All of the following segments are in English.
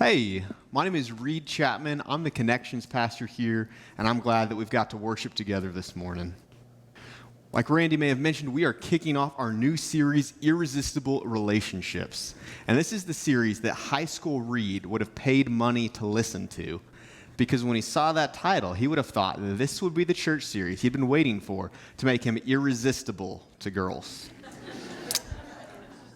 Hey, my name is Reed Chapman. I'm the Connections pastor here, and I'm glad that we've got to worship together this morning. Like Randy may have mentioned, we are kicking off our new series, Irresistible Relationships. And this is the series that high school Reed would have paid money to listen to, because when he saw that title, he would have thought that this would be the church series he'd been waiting for to make him irresistible to girls.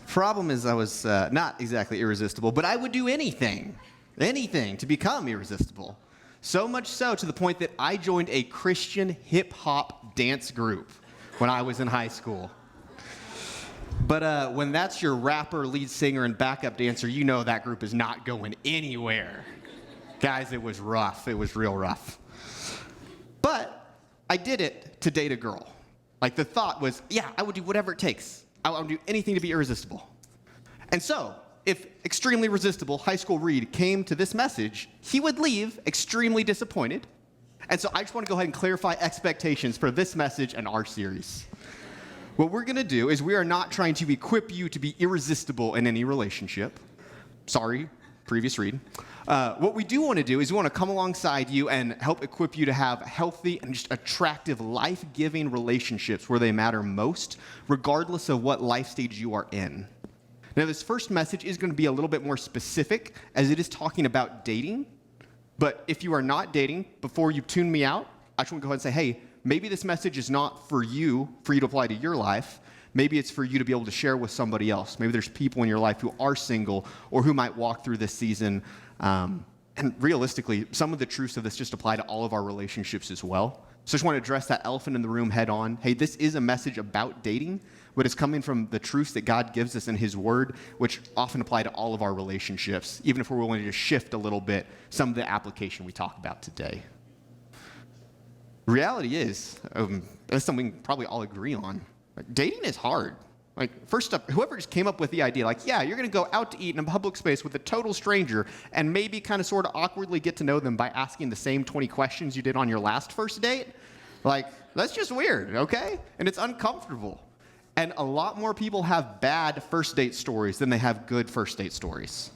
Problem is I was not exactly irresistible, but I would do anything to become irresistible. So much so to the point that I joined a Christian hip-hop dance group when I was in high school. But when that's your rapper, lead singer, and backup dancer, you know that group is not going anywhere. Guys, it was rough. It was real rough. But I did it to date a girl. Like the thought was, yeah, I would do whatever it takes. I would do anything to be irresistible. And so, if extremely resistible high school Reed came to this message, he would leave extremely disappointed. And so I just want to go ahead and clarify expectations for this message and our series. What we're going to do is we are not trying to equip you to be irresistible in any relationship. Sorry, previous Reed. What we do want to do is we want to come alongside you and help equip you to have healthy and just attractive, life-giving relationships where they matter most, regardless of what life stage you are in. Now, this first message is going to be a little bit more specific, as it is talking about dating. But if you are not dating, before you tune me out, I just want to go ahead and say, hey, maybe this message is not for you to apply to your life. Maybe it's for you to be able to share with somebody else. Maybe there's people in your life who are single or who might walk through this season. And realistically, some of the truths of this just apply to all of our relationships as well. So I just want to address that elephant in the room head on. Hey, this is a message about dating, but it's coming from the truths that God gives us in His Word, which often apply to all of our relationships, even if we're willing to shift a little bit some of the application we talk about today. Reality is, that's something we can probably all agree on. Like, dating is hard. Like, first up, whoever just came up with the idea, like, yeah, you're going to go out to eat in a public space with a total stranger and maybe kind of sort of awkwardly get to know them by asking the same 20 questions you did on your last first date. Like, that's just weird, okay? And it's uncomfortable. And a lot more people have bad first date stories than they have good first date stories.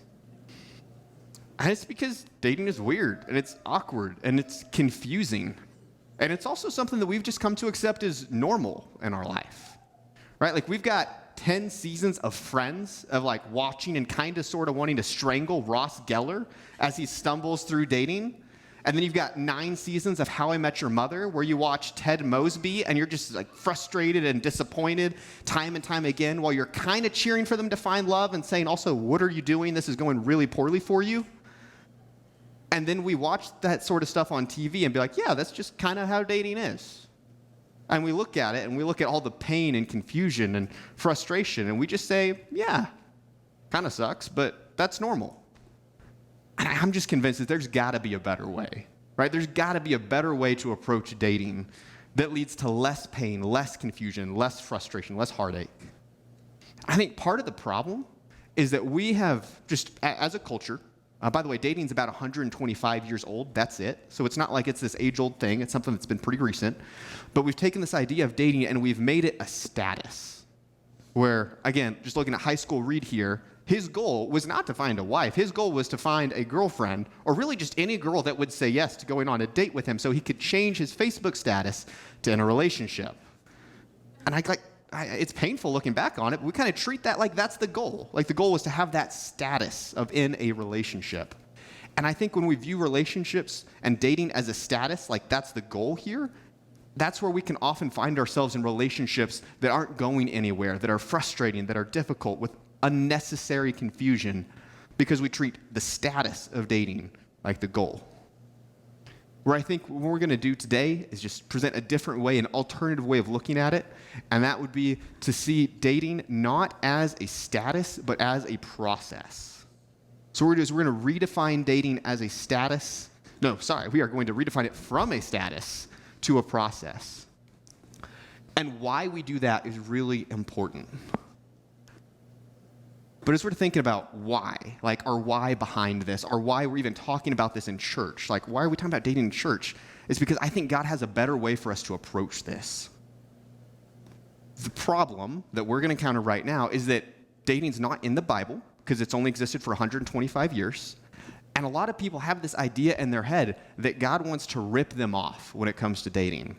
And it's because dating is weird, and it's awkward, and it's confusing. And it's also something that we've just come to accept as normal in our life, right? Like, we've got 10 seasons of Friends, of like watching and kind of sort of wanting to strangle Ross Geller as he stumbles through dating. And then you've got 9 seasons of How I Met Your Mother, where you watch Ted Mosby and you're just like frustrated and disappointed time and time again, while you're kind of cheering for them to find love and saying, also, what are you doing? This is going really poorly for you. And then we watch that sort of stuff on TV and be like, yeah, that's just kind of how dating is. And we look at it and we look at all the pain and confusion and frustration and we just say, yeah, kind of sucks, but that's normal. And I'm just convinced that there's got to be a better way, right? There's got to be a better way to approach dating that leads to less pain, less confusion, less frustration, less heartache. I think part of the problem is that we have just, as a culture, by the way, dating's about 125 years old. That's it. So it's not like it's this age-old thing. It's something that's been pretty recent. But we've taken this idea of dating and we've made it a status where, again, just looking at high school Reed here, his goal was not to find a wife. His goal was to find a girlfriend, or really just any girl that would say yes to going on a date with him so he could change his Facebook status to in a relationship. And it's painful looking back on it, but we kind of treat that like that's the goal. Like the goal was to have that status of in a relationship. And I think when we view relationships and dating as a status, like that's the goal here, that's where we can often find ourselves in relationships that aren't going anywhere, that are frustrating, that are difficult, with unnecessary confusion, because we treat the status of dating like the goal. Where I think what we're going to do today is just present a different way, an alternative way of looking at it, and that would be to see dating not as a status, but as a process. So we're going to redefine dating as a status. We are going to redefine it from a status to a process. And why we do that is really important. But as we're thinking about why, like our why behind this, or why we're even talking about this in church, like why are we talking about dating in church? It's because I think God has a better way for us to approach this. The problem that we're going to encounter right now is that dating's not in the Bible, because it's only existed for 125 years. And a lot of people have this idea in their head that God wants to rip them off when it comes to dating.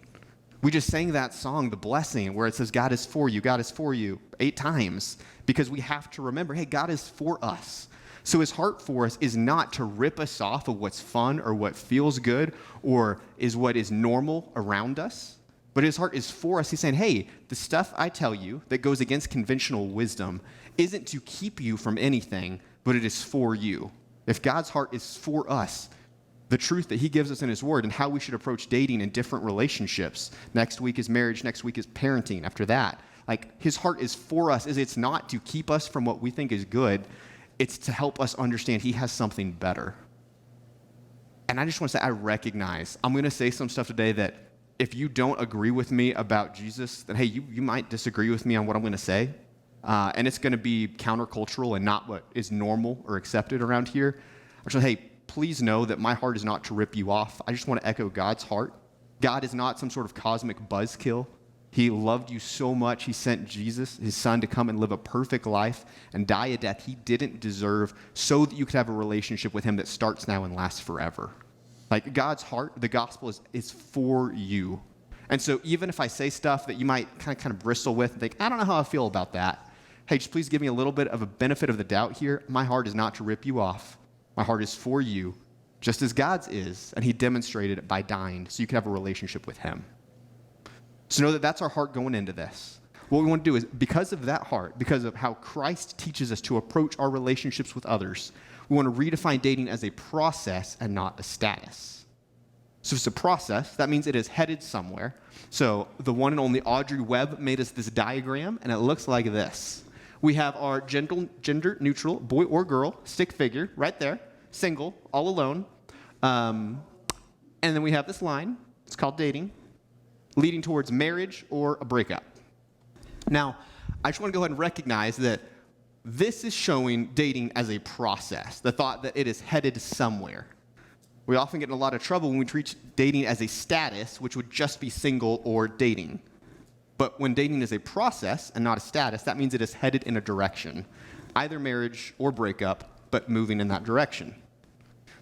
We just sang that song, The Blessing, where it says, God is for you 8 times, because we have to remember, hey, God is for us. So his heart for us is not to rip us off of what's fun or what feels good or is what is normal around us, but his heart is for us. He's saying, hey, the stuff I tell you that goes against conventional wisdom isn't to keep you from anything, but it is for you. If God's heart is for us, the truth that he gives us in his word and how we should approach dating in different relationships. Next week is marriage. Next week is parenting. After that, like his heart is for us. It's not to keep us from what we think is good. It's to help us understand he has something better. And I just want to say, I recognize, I'm going to say some stuff today that if you don't agree with me about Jesus, then hey, you might disagree with me on what I'm going to say. And it's going to be countercultural and not what is normal or accepted around here. I'm just hey, please know that my heart is not to rip you off. I just want to echo God's heart. God is not some sort of cosmic buzzkill. He loved you so much, he sent Jesus, his son, to come and live a perfect life and die a death he didn't deserve so that you could have a relationship with him that starts now and lasts forever. Like God's heart, the gospel is for you. And so even if I say stuff that you might kind of bristle with and think, I don't know how I feel about that, hey, just please give me a little bit of a benefit of the doubt here. My heart is not to rip you off. My heart is for you, just as God's is, and he demonstrated it by dying so you could have a relationship with him. So know that that's our heart going into this. What we want to do is, because of that heart, because of how Christ teaches us to approach our relationships with others, we want to redefine dating as a process and not a status. So if it's a process, that means it is headed somewhere. So the one and only Audrey Webb made us this diagram, and it looks like this. We have our gender-neutral boy or girl stick figure right there, single, all alone. And then we have this line. It's called dating, leading towards marriage or a breakup. Now, I just want to go ahead and recognize that this is showing dating as a process, the thought that it is headed somewhere. We often get in a lot of trouble when we treat dating as a status, which would just be single or dating. But when dating is a process and not a status, that means it is headed in a direction, either marriage or breakup, but moving in that direction.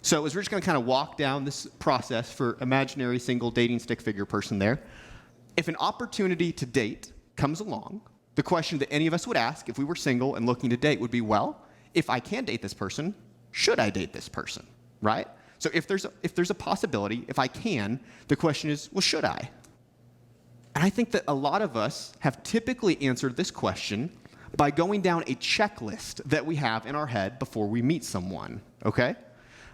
So as we're just going to kind of walk down this process for imaginary single dating stick figure person there, if an opportunity to date comes along, the question that any of us would ask if we were single and looking to date would be, well, if I can date this person, should I date this person, right? So if there's a possibility, if I can, the question is, well, should I? And I think that a lot of us have typically answered this question by going down a checklist that we have in our head before we meet someone, okay?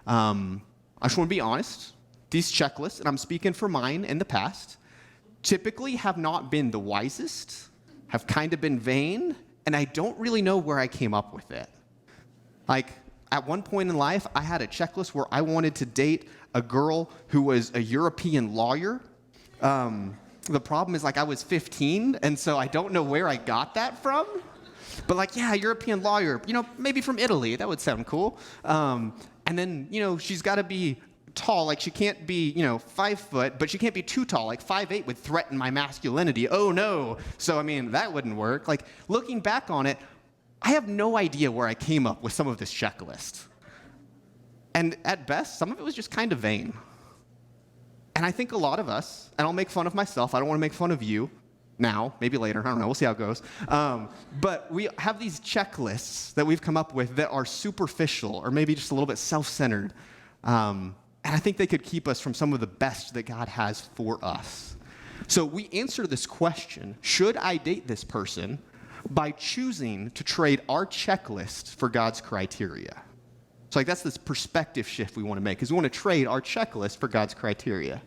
I just want to be honest. These checklists, and I'm speaking for mine in the past, typically have not been the wisest, have kind of been vain, and I don't really know where I came up with it. Like, at one point in life, I had a checklist where I wanted to date a girl who was a European lawyer. The problem is, like, I was 15, and so I don't know where I got that from. But, like, yeah, European lawyer, maybe from Italy. That would sound cool. And then, she's got to be tall. Like, she can't be, 5 foot, but she can't be too tall. Like, 5'8" would threaten my masculinity. Oh, no. So, that wouldn't work. Like, looking back on it, I have no idea where I came up with some of this checklist. And at best, some of it was just kind of vain. And I think a lot of us, and I'll make fun of myself, I don't want to make fun of you now, maybe later, I don't know, we'll see how it goes. But we have these checklists that we've come up with that are superficial or maybe just a little bit self-centered. And I think they could keep us from some of the best that God has for us. So we answer this question, should I date this person, by choosing to trade our checklist for God's criteria. So that's this perspective shift we want to make, is we want to trade our checklist for God's criteria.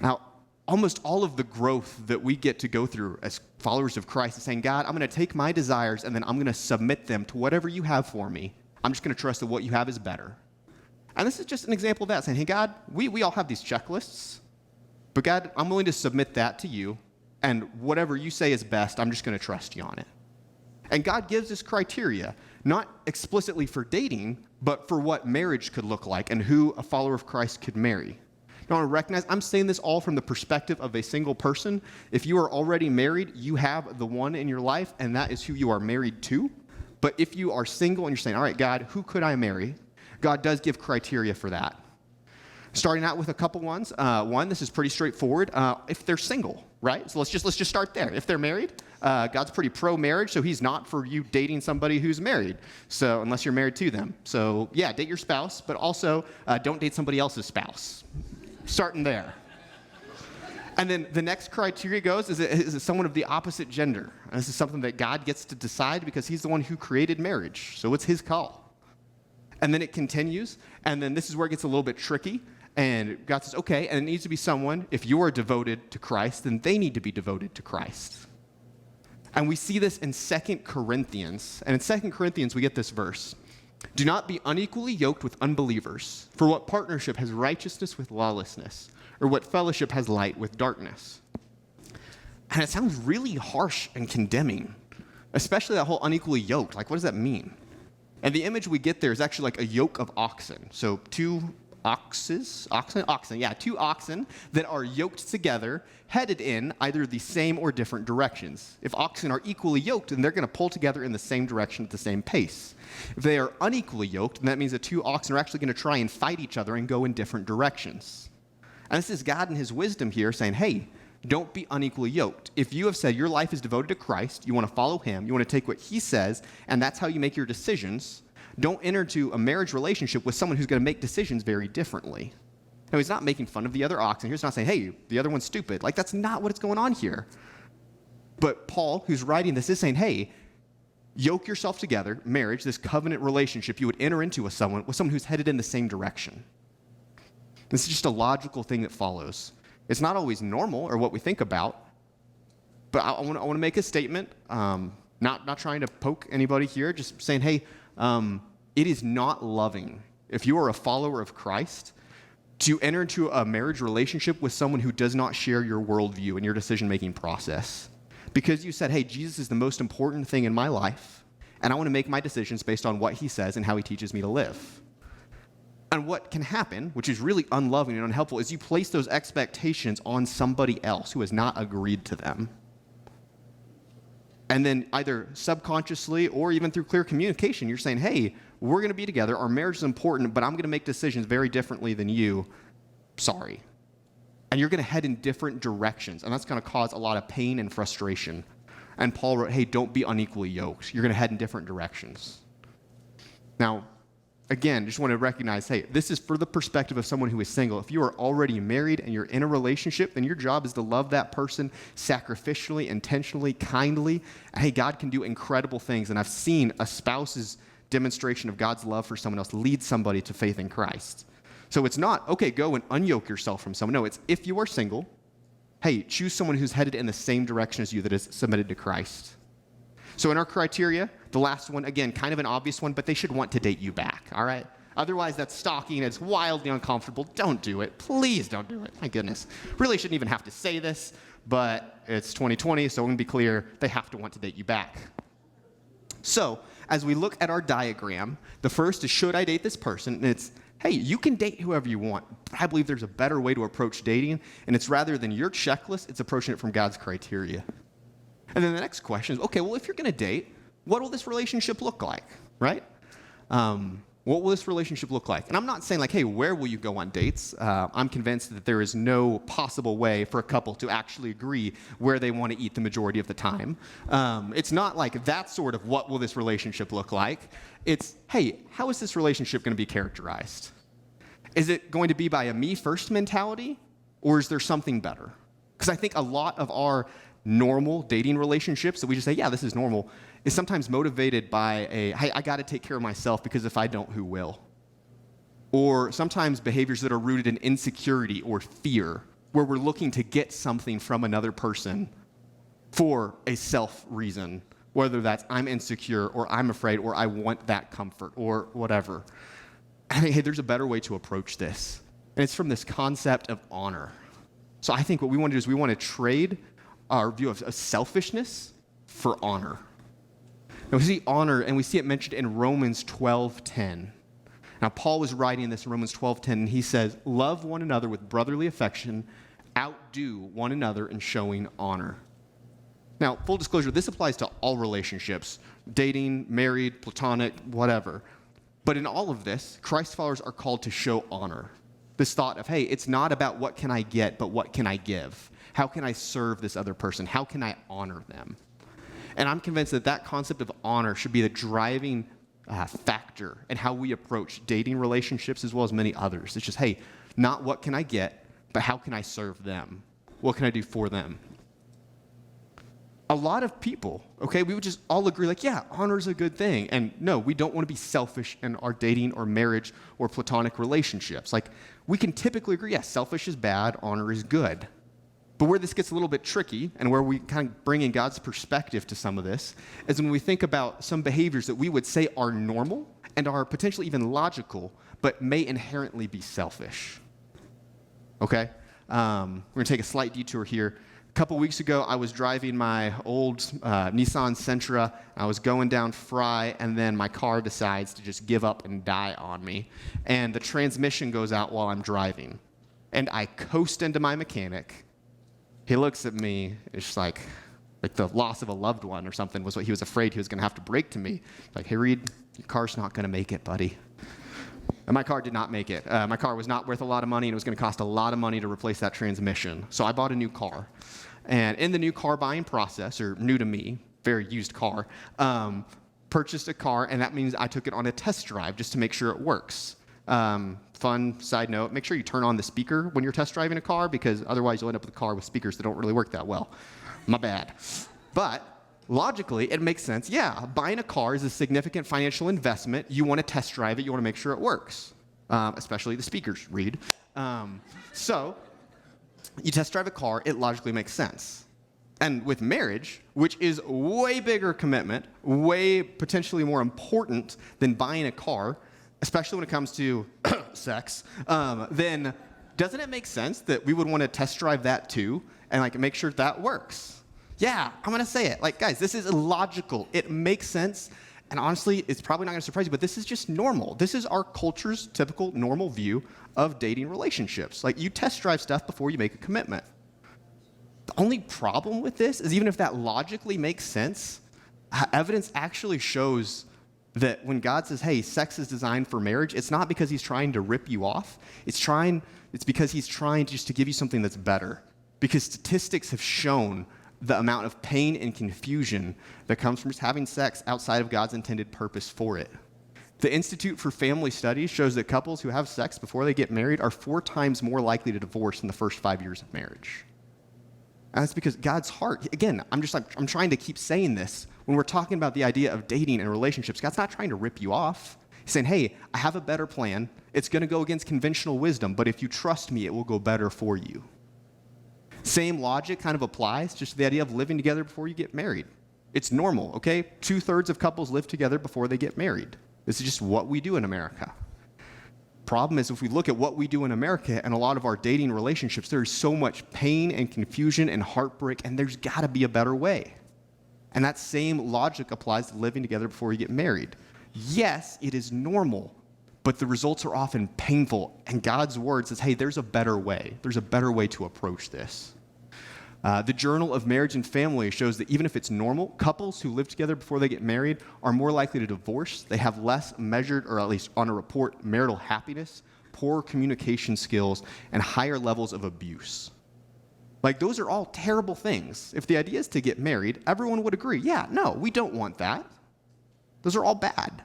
Now, almost all of the growth that we get to go through as followers of Christ is saying, God, I'm going to take my desires and then I'm going to submit them to whatever you have for me. I'm just going to trust that what you have is better. And this is just an example of that, saying, hey, God, we all have these checklists, but God, I'm willing to submit that to you, and whatever you say is best, I'm just going to trust you on it. And God gives us criteria, not explicitly for dating, but for what marriage could look like and who a follower of Christ could marry. Now, I want to recognize, I'm saying this all from the perspective of a single person. If you are already married, you have the one in your life, and that is who you are married to. But if you are single and you're saying, all right, God, who could I marry? God does give criteria for that. Starting out with a couple ones. One, this is pretty straightforward. If they're single, right? So let's just start there. If they're married, God's pretty pro-marriage, so he's not for you dating somebody who's married. So unless you're married to them. So yeah, date your spouse, but also don't date somebody else's spouse. Starting there. And then the next criteria goes, is it someone of the opposite gender? And this is something that God gets to decide because he's the one who created marriage. So it's his call. And then it continues, and then this is where it gets a little bit tricky. And God says, okay, and it needs to be someone, if you are devoted to Christ, then they need to be devoted to Christ. And we see this in 2 Corinthians. And in 2 Corinthians, we get this verse. Do not be unequally yoked with unbelievers. For what partnership has righteousness with lawlessness? Or what fellowship has light with darkness? And it sounds really harsh and condemning, especially that whole unequally yoked. Like, what does that mean? And the image we get there is actually like a yoke of oxen. So two oxen that are yoked together, headed in either the same or different directions. If oxen are equally yoked, then they're going to pull together in the same direction at the same pace. If they are unequally yoked, then that means the two oxen are actually going to try and fight each other and go in different directions. And this is God in his wisdom here saying, hey, don't be unequally yoked. If you have said your life is devoted to Christ, you want to follow him, you want to take what he says, and that's how you make your decisions, don't enter into a marriage relationship with someone who's going to make decisions very differently. Now, he's not making fun of the other oxen. He's not saying, hey, the other one's stupid. Like, that's not what's going on here. But Paul, who's writing this, is saying, hey, yoke yourself together, marriage, this covenant relationship you would enter into with someone who's headed in the same direction. This is just a logical thing that follows. It's not always normal or what we think about, but I want to make a statement, not trying to poke anybody here, just saying, hey, it is not loving, if you are a follower of Christ, to enter into a marriage relationship with someone who does not share your worldview and your decision-making process. Because you said, hey, Jesus is the most important thing in my life, and I want to make my decisions based on what he says and how he teaches me to live. And what can happen, which is really unloving and unhelpful, is you place those expectations on somebody else who has not agreed to them. And then either subconsciously or even through clear communication, you're saying, hey, we're going to be together. Our marriage is important, but I'm going to make decisions very differently than you. Sorry. And you're going to head in different directions, and that's going to cause a lot of pain and frustration. And Paul wrote, hey, don't be unequally yoked. You're going to head in different directions. Now, again, just want to recognize, hey, this is for the perspective of someone who is single. If you are already married and you're in a relationship, then your job is to love that person sacrificially, intentionally, kindly. And hey, God can do incredible things. And I've seen a spouse's demonstration of God's love for someone else lead somebody to faith in Christ. So it's not, okay, go and unyoke yourself from someone. No, it's if you are single, hey, choose someone who's headed in the same direction as you that is submitted to Christ. So in our criteria, the last one, again, kind of an obvious one, but they should want to date you back, all right? Otherwise, that's stalking. It's wildly uncomfortable. Don't do it. Please don't do it. My goodness. Really shouldn't even have to say this, but it's 2020, so I'm going to be clear. They have to want to date you back. So as we look at our diagram, the first is, should I date this person? And it's, hey, you can date whoever you want. But I believe there's a better way to approach dating, and it's rather than your checklist, it's approaching it from God's criteria. And then the next question is, okay, well, if you're going to date, what will this relationship look like, right? What will this relationship look like? And I'm not saying like, hey, where will you go on dates? I'm convinced that there is no possible way for a couple to actually agree where they want to eat the majority of the time. It's not like that sort of what will this relationship look like. It's, hey, how is this relationship going to be characterized? Is it going to be by a me first mentality, or is there something better? Because I think a lot of our normal dating relationships that we just say, yeah, this is normal, is sometimes motivated by a, hey, I got to take care of myself because if I don't, who will? Or sometimes behaviors that are rooted in insecurity or fear, where we're looking to get something from another person for a self reason, whether that's I'm insecure or I'm afraid or I want that comfort or whatever. I think, hey, there's a better way to approach this. And it's from this concept of honor. So I think what we want to do is we want to trade our view of selfishness for honor. Now we see honor, and we see it mentioned in Romans 12:10. Now Paul was writing this in Romans 12:10, and he says, love one another with brotherly affection, outdo one another in showing honor. Now, full disclosure, this applies to all relationships, dating, married, platonic, whatever. But in all of this, Christ followers are called to show honor. This thought of, hey, it's not about what can I get, but what can I give? How can I serve this other person? How can I honor them? And I'm convinced that that concept of honor should be the driving factor in how we approach dating relationships as well as many others. It's just, hey, not what can I get, but how can I serve them? What can I do for them? A lot of people, okay, we would just all agree, like, yeah, honor is a good thing. And no, we don't want to be selfish in our dating or marriage or platonic relationships. Like, we can typically agree, yes, selfish is bad, honor is good. But where this gets a little bit tricky and where we kind of bring in God's perspective to some of this is when we think about some behaviors that we would say are normal and are potentially even logical, but may inherently be selfish. Okay? We're going to take a slight detour here. A couple weeks ago, I was driving my old Nissan Sentra. I was going down Fry, and then my car decides to just give up and die on me. And the transmission goes out while I'm driving. And I coast into my mechanic. He looks at me. It's like the loss of a loved one or something was what he was afraid he was going to have to break to me. Like, hey, Reed, your car's not going to make it, buddy. And my car did not make it. My car was not worth a lot of money, and it was going to cost a lot of money to replace that transmission. So I bought a new car. And in the new car buying process, or new to me, very used car, purchased a car, and that means I took it on a test drive just to make sure it works. Fun side note, make sure you turn on the speaker when you're test driving a car, because otherwise you'll end up with a car with speakers that don't really work that well. My bad. But logically, it makes sense. Yeah, buying a car is a significant financial investment. You want to test drive it. You want to make sure it works, especially the speakers, Reed. So you test drive a car, it logically makes sense. And with marriage, which is way bigger commitment, way potentially more important than buying a car, especially when it comes to sex, then doesn't it make sense that we would want to test drive that too and like make sure that works? Yeah, I'm going to say it. Like, guys, this is illogical. It makes sense. And honestly, it's probably not going to surprise you, but this is just normal. This is our culture's typical normal view of dating relationships. Like, you test drive stuff before you make a commitment. The only problem with this is even if that logically makes sense, evidence actually shows that when God says, hey, sex is designed for marriage, it's not because he's trying to rip you off. It's because he's trying just to give you something that's better. Because statistics have shown the amount of pain and confusion that comes from just having sex outside of God's intended purpose for it. The Institute for Family Studies shows that couples who have sex before they get married are 4 times more likely to divorce in the first 5 years of marriage. And that's because God's heart, again, I'm trying to keep saying this. When we're talking about the idea of dating and relationships, God's not trying to rip you off. He's saying, hey, I have a better plan. It's going to go against conventional wisdom, but if you trust me, it will go better for you. Same logic kind of applies just to the idea of living together before you get married. It's normal, okay? 2/3 of couples live together before they get married. This is just what we do in America. Problem is, if we look at what we do in America and a lot of our dating relationships, there's so much pain and confusion and heartbreak, and there's got to be a better way. And that same logic applies to living together before you get married. Yes, it is normal, but the results are often painful, and God's word says, hey, there's a better way. There's a better way to approach this. The Journal of Marriage and Family shows that even if it's normal, couples who live together before they get married are more likely to divorce. They have less measured, or at least on a report, marital happiness, poor communication skills, and higher levels of abuse. Like, those are all terrible things. If the idea is to get married, everyone would agree, yeah, no, we don't want that. Those are all bad.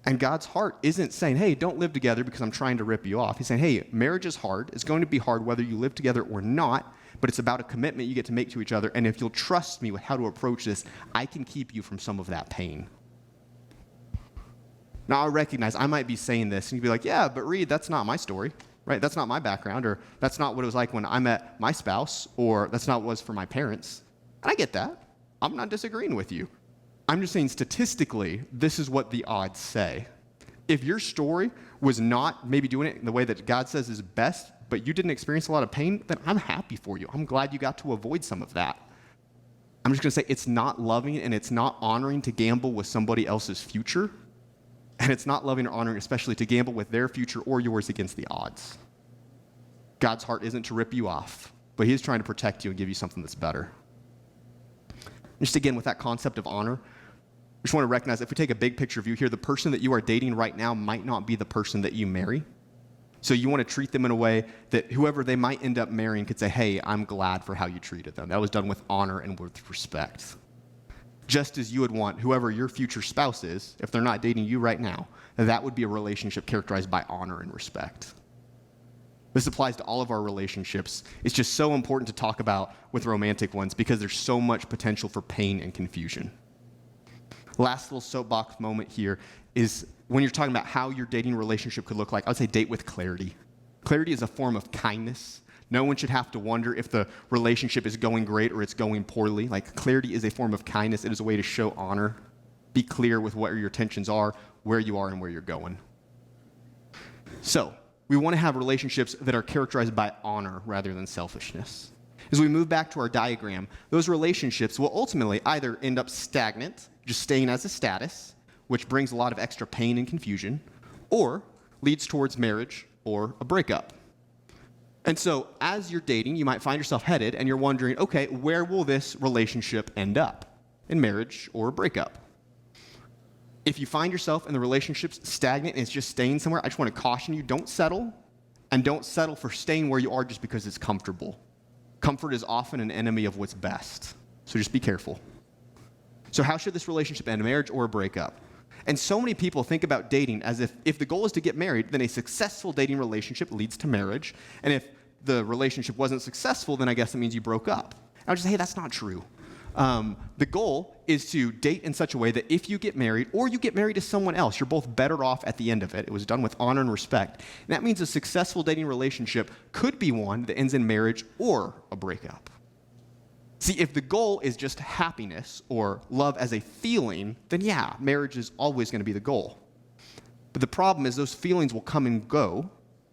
And God's heart isn't saying, hey, don't live together because I'm trying to rip you off. He's saying, hey, marriage is hard. It's going to be hard whether you live together or not, but it's about a commitment you get to make to each other. And if you'll trust me with how to approach this, I can keep you from some of that pain. Now, I recognize I might be saying this, and you'd be like, yeah, but Reed, that's not my story, right? That's not my background, or that's not what it was like when I met my spouse, or that's not what it was for my parents. And I get that. I'm not disagreeing with you. I'm just saying statistically, this is what the odds say. If your story was not maybe doing it in the way that God says is best, but you didn't experience a lot of pain, then I'm happy for you. I'm glad you got to avoid some of that. I'm just going to say it's not loving and it's not honoring to gamble with somebody else's future, and it's not loving or honoring especially to gamble with their future or yours against the odds. God's heart isn't to rip you off, but he is trying to protect you and give you something that's better. Just again, with that concept of honor, just want to recognize, if we take a big picture view here, the person that you are dating right now might not be the person that you marry. So you want to treat them in a way that whoever they might end up marrying could say, hey, I'm glad for how you treated them. That was done with honor and with respect. Just as you would want whoever your future spouse is, if they're not dating you right now, that would be a relationship characterized by honor and respect. This applies to all of our relationships. It's just so important to talk about with romantic ones because there's so much potential for pain and confusion. Last little soapbox moment here is when you're talking about how your dating relationship could look like, I would say date with clarity. Clarity is a form of kindness. No one should have to wonder if the relationship is going great or it's going poorly. Like, clarity is a form of kindness. It is a way to show honor. Be clear with what your intentions are, where you are, and where you're going. So, we want to have relationships that are characterized by honor rather than selfishness. As we move back to our diagram, those relationships will ultimately either end up stagnant, just staying as a status, which brings a lot of extra pain and confusion, or leads towards marriage or a breakup. And so as you're dating, you might find yourself headed and you're wondering, okay, where will this relationship end up? In marriage or a breakup? If you find yourself in the relationship's stagnant and it's just staying somewhere, I just want to caution you, don't settle, and don't settle for staying where you are just because it's comfortable. Comfort is often an enemy of what's best, so just be careful. So how should this relationship end, a marriage or a breakup? And so many people think about dating as if the goal is to get married, then a successful dating relationship leads to marriage, and if the relationship wasn't successful, then I guess it means you broke up. I would just say, hey, that's not true. The goal is to date in such a way that if you get married or you get married to someone else, you're both better off at the end of it. It was done with honor and respect. And that means a successful dating relationship could be one that ends in marriage or a breakup. See, if the goal is just happiness or love as a feeling, then yeah, marriage is always going to be the goal. But the problem is those feelings will come and go.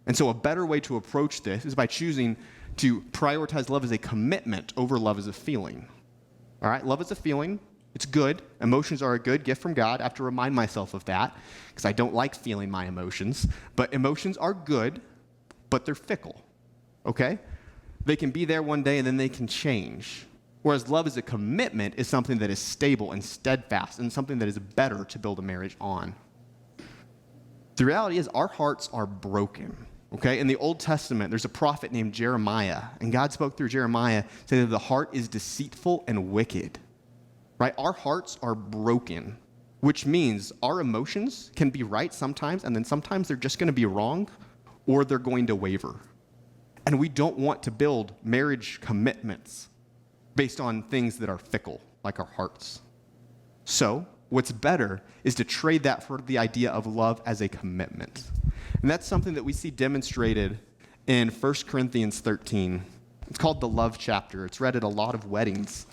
And so a better way to approach this is by choosing to prioritize love as a commitment over love as a feeling. All right, love is a feeling. It's good. Emotions are a good gift from God. I have to remind myself of that because I don't like feeling my emotions. But emotions are good, but they're fickle, okay? They can be there one day and then they can change. Whereas love as a commitment is something that is stable and steadfast and something that is better to build a marriage on. The reality is our hearts are broken. Okay, in the Old Testament, there's a prophet named Jeremiah, and God spoke through Jeremiah saying that the heart is deceitful and wicked, right? Our hearts are broken, which means our emotions can be right sometimes, and then sometimes they're just going to be wrong, or they're going to waver. And we don't want to build marriage commitments based on things that are fickle, like our hearts. So, what's better is to trade that for the idea of love as a commitment. And that's something that we see demonstrated in 1 Corinthians 13. It's called the love chapter. It's read at a lot of weddings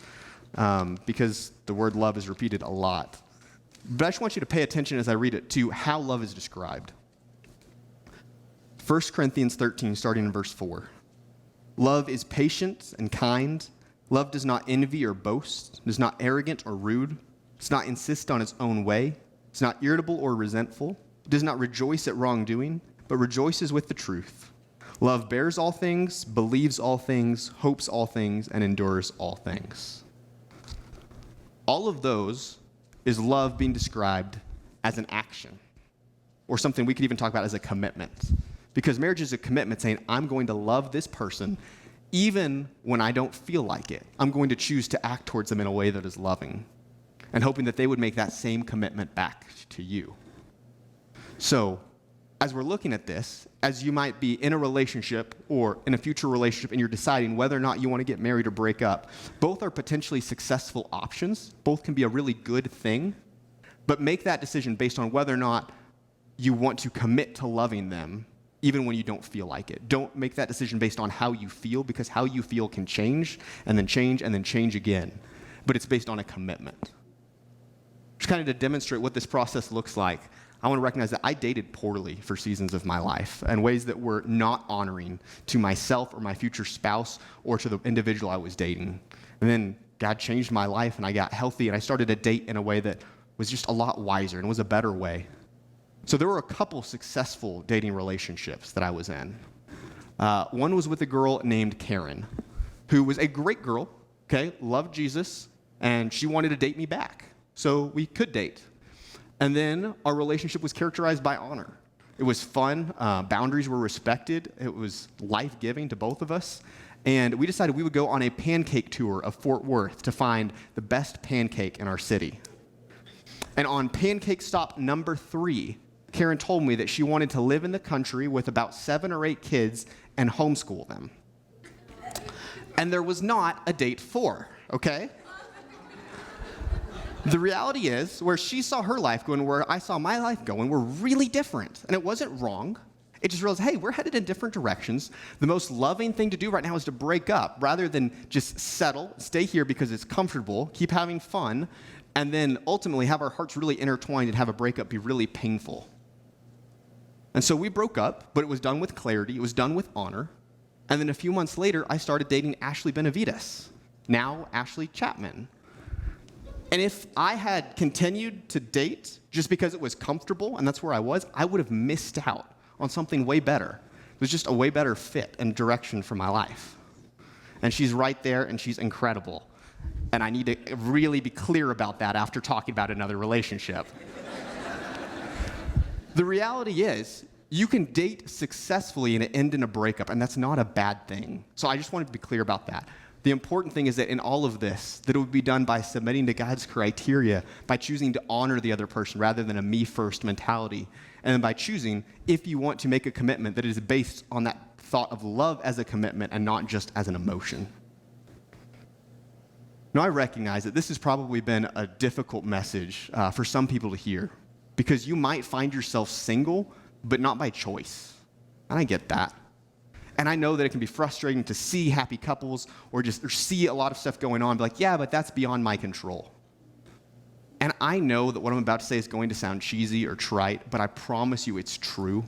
because the word love is repeated a lot. But I just want you to pay attention as I read it to how love is described. 1 Corinthians 13, starting in verse 4. Love is patient and kind. Love does not envy or boast, is not arrogant or rude, does not insist on its own way, is not irritable or resentful, does not rejoice at wrongdoing, but rejoices with the truth. Love bears all things, believes all things, hopes all things, and endures all things. All of those is love being described as an action, or something we could even talk about as a commitment. Because marriage is a commitment saying, I'm going to love this person even when I don't feel like it. I'm going to choose to act towards them in a way that is loving, and hoping that they would make that same commitment back to you. So, as we're looking at this, as you might be in a relationship or in a future relationship and you're deciding whether or not you want to get married or break up, both are potentially successful options. Both can be a really good thing, but make that decision based on whether or not you want to commit to loving them even when you don't feel like it. Don't make that decision based on how you feel, because how you feel can change and then change and then change again. But it's based on a commitment. Just kind of to demonstrate what this process looks like, I want to recognize that I dated poorly for seasons of my life in ways that were not honoring to myself or my future spouse or to the individual I was dating. And then God changed my life and I got healthy and I started to date in a way that was just a lot wiser and was a better way. So there were a couple successful dating relationships that I was in. One was with a girl named Karen, who was a great girl, okay, loved Jesus, and she wanted to date me back. so we could date. And then our relationship was characterized by honor. It was fun. Boundaries were respected. It was life-giving to both of us. And we decided we would go on a pancake tour of Fort Worth to find the best pancake in our city. And on pancake stop number 3, Karen told me that she wanted to live in the country with about 7 or 8 kids and homeschool them. And there was not a date 4, okay? The reality is, where she saw her life going, where I saw my life going, were really different. And it wasn't wrong. It just realized, hey, we're headed in different directions. The most loving thing to do right now is to break up, rather than just settle, stay here because it's comfortable, keep having fun, and then ultimately have our hearts really intertwined and have a breakup be really painful. And so we broke up, but it was done with clarity. It was done with honor. And then a few months later, I started dating Ashley Benavides, now Ashley Chapman. And if I had continued to date just because it was comfortable and that's where I was, I would have missed out on something way better. It was just a way better fit and direction for my life. And she's right there, and she's incredible. And I need to really be clear about that after talking about another relationship. The reality is, you can date successfully and end in a breakup, and that's not a bad thing. So I just wanted to be clear about that. The important thing is that in all of this, that it would be done by submitting to God's criteria, by choosing to honor the other person rather than a me-first mentality, and then by choosing, if you want to make a commitment, that it is based on that thought of love as a commitment and not just as an emotion. Now, I recognize that this has probably been a difficult message for some people to hear, because you might find yourself single, but not by choice. And I get that. And I know that it can be frustrating to see happy couples or see a lot of stuff going on and be like, yeah, but that's beyond my control. And I know that what I'm about to say is going to sound cheesy or trite, but I promise you it's true.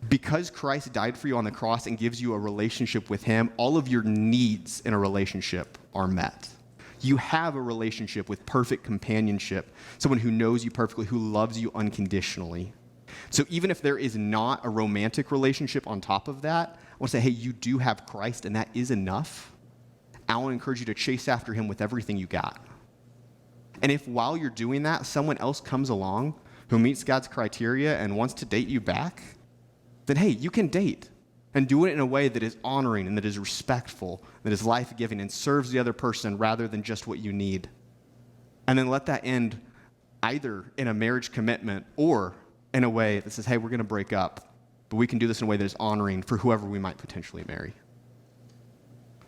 Because Christ died for you on the cross and gives you a relationship with him, all of your needs in a relationship are met. You have a relationship with perfect companionship, someone who knows you perfectly, who loves you unconditionally. So even if there is not a romantic relationship on top of that, I want to say, hey, you do have Christ, and that is enough. I want to encourage you to chase after him with everything you got. And if while you're doing that, someone else comes along who meets God's criteria and wants to date you back, then hey, you can date and do it in a way that is honoring and that is respectful, that is life-giving and serves the other person rather than just what you need. And then let that end either in a marriage commitment or in a way that says, hey, we're going to break up, but we can do this in a way that is honoring for whoever we might potentially marry.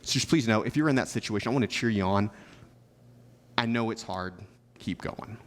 So just please know, if you're in that situation, I want to cheer you on. I know it's hard. Keep going.